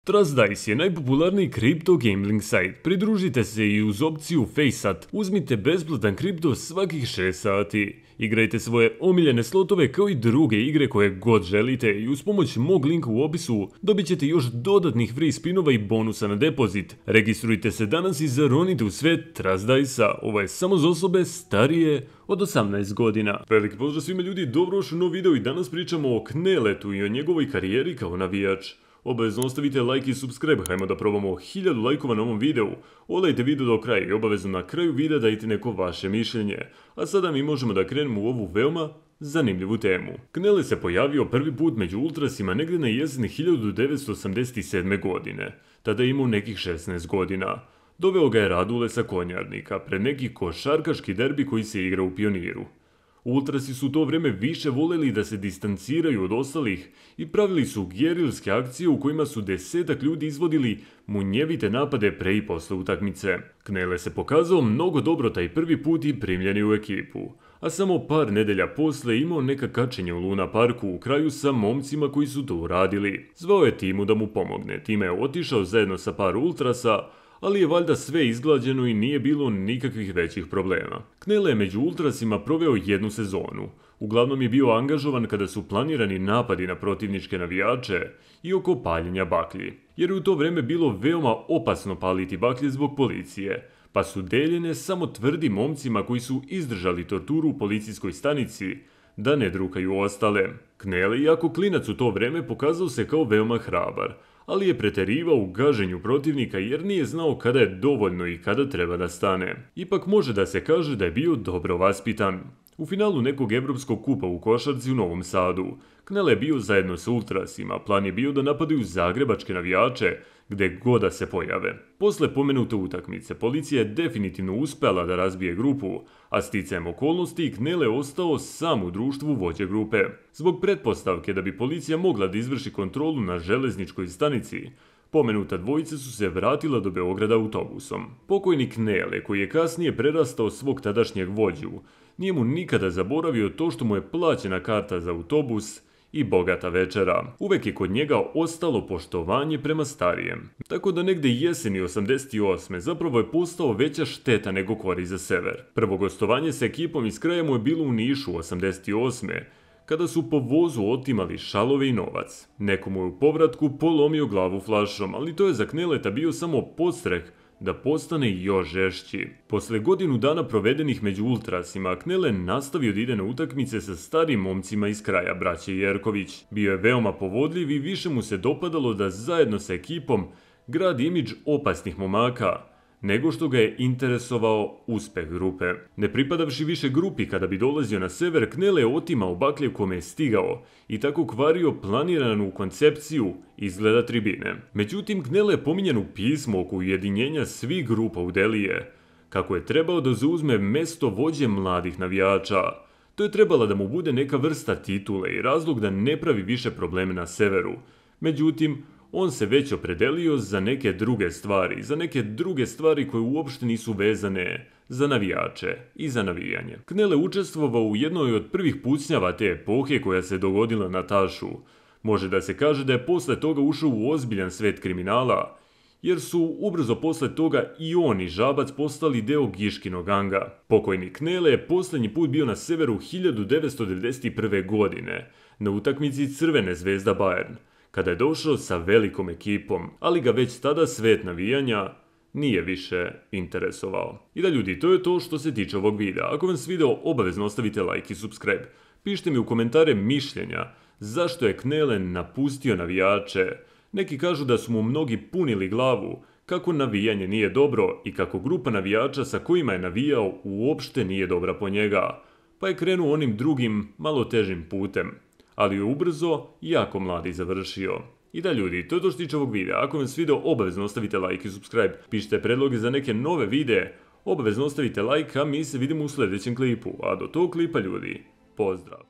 Trust Dice je najpopularniji kripto gambling sajt. Pridružite se i uz opciju FaceAt. Uzmite besplatan kripto svakih 6 sati. Igrajte svoje omiljene slotove kao i druge igre koje god želite i uz pomoć mog linka u opisu dobit ćete još dodatnih free spinova i bonusa na depozit. Registrujte se danas i zaronite u svet Trust Dice-a. Ovo je samo za osobe starije od 18 godina. Veliki pozdrav svima ljudi, dobrodošli u novi video i danas pričamo o Kneletu i o njegovoj karijeri kao navijač. Obavezno ostavite like i subscribe, hajmo da probamo 1000 lajkova na ovom videu. Odajte video do kraja i obavezno na kraju videa dajte neko vaše mišljenje. A sada mi možemo da krenemo u ovu veoma zanimljivu temu. Knele se pojavio prvi put među ultrasima negdje na jesen 1987. godine. Tada je imao nekih 16 godina. Doveo ga je Radule sa Konjarnika pred neki košarkaški derbi koji se igra u Pioniru. Ultrasi su u to vrijeme više voljeli da se distanciraju od ostalih i pravili su gerilske akcije u kojima su 10-ak ljudi izvodili munjevite napade pre i posle utakmice. Knele se pokazao mnogo dobro taj prvi put i primljen je u ekipu, a samo par nedelja posle imao neka kačenja u Luna Parku u kraju sa momcima koji su to uradili. Zvao je timu da mu pomogne, time je otišao zajedno sa par ultrasa, ali je valjda sve izglađeno i nije bilo nikakvih većih problema. Knele je među ultrasima proveo jednu sezonu. Uglavnom je bio angažovan kada su planirani napadi na protivničke navijače i oko paljenja baklji, jer je u to vrijeme bilo veoma opasno paliti baklje zbog policije, pa su deljene samo tvrdim momcima koji su izdržali torturu u policijskoj stanici da ne drukaju ostale. Knele, iako klinac u to vrijeme, pokazao se kao veoma hrabar, ali je preterivao u gaženju protivnika jer nije znao kada je dovoljno i kada treba da stane. Ipak može da se kaže da je bio dobro vaspitan. U finalu nekog evropskog kupa u košarci u Novom Sadu, Knele je bio zajedno sa ultrasima, plan je bio da napadaju zagrebačke navijače gde god da se pojave. Posle pomenute utakmice, policija je definitivno uspela da razbije grupu, a sticajem okolnosti Knele je ostao sam u društvu vođe grupe. Zbog pretpostavke da bi policija mogla da izvrši kontrolu na železničkoj stanici, pomenuta dvojica su se vratila do Beograda autobusom. Pokojni Knele, koji je kasnije prerastao svog tadašnjeg vođu, nije mu nikada zaboravio to što mu je plaćena karta za autobus i bogata večera. Uvek je kod njega ostalo poštovanje prema starijem. Tako da negde jeseni 88. zapravo je postao veća šteta nego korist za sever. Prvo gostovanje sa ekipom iz kraja mu je bilo u Nišu 88. kada su po vozu otimali šalove i novac. Nekomu je u povratku polomio glavu flašom, ali to je za Kneleta bio samo podstreh da postane još žešći. Posle godinu dana provedenih među ultrasima, Knele nastavio da ide na utakmice sa starim momcima iz kraja braće Jerković. Bio je veoma povodljiv i više mu se dopadalo da zajedno sa ekipom gradi imidž opasnih momaka, nego što ga je interesovao uspeh grupe. Ne pripadavši više grupi kada bi dolazio na sever, Knele je otimao baklje kome je stigao i tako kvario planiranu koncepciju izgleda tribine. Međutim, Knele je pominjan u pismu oko ujedinjenja svih grupa u Delije, kako je trebao da zauzme mesto vođe mladih navijača. To je trebala da mu bude neka vrsta titule i razlog da ne pravi više probleme na severu. Međutim, on se već opredelio za neke druge stvari koje uopšte nisu vezane za navijače i za navijanje. Knele učestvovao u jednoj od prvih pucnjava te epohe koja se dogodila na Tašu. Može da se kaže da je posle toga ušao u ozbiljan svet kriminala, jer su ubrzo posle toga i on i Žabac postali deo Giškinog ganga. Pokojni Knele je posljednji put bio na severu 1991. godine na utakmici Crvene Zvezda Bayern, kada je došao sa velikom ekipom, ali ga već tada svet navijanja nije više interesovao. I da ljudi, to je to što se tiče ovog videa. Ako vam se video, obavezno ostavite like i subscribe. Pišite mi u komentare mišljenja zašto je Knele napustio navijače. Neki kažu da su mu mnogi punili glavu kako navijanje nije dobro i kako grupa navijača sa kojima je navijao uopšte nije dobra po njega, pa je krenuo onim drugim, malo težim putem, ali je ubrzo jako mladi završio. I da ljudi, to je to što tiče ovog videa. Ako vam se video, obavezno ostavite like i subscribe. Pišite predloge za neke nove videe, obavezno ostavite like, a mi se vidimo u sljedećem klipu. A do tog klipa ljudi, pozdrav!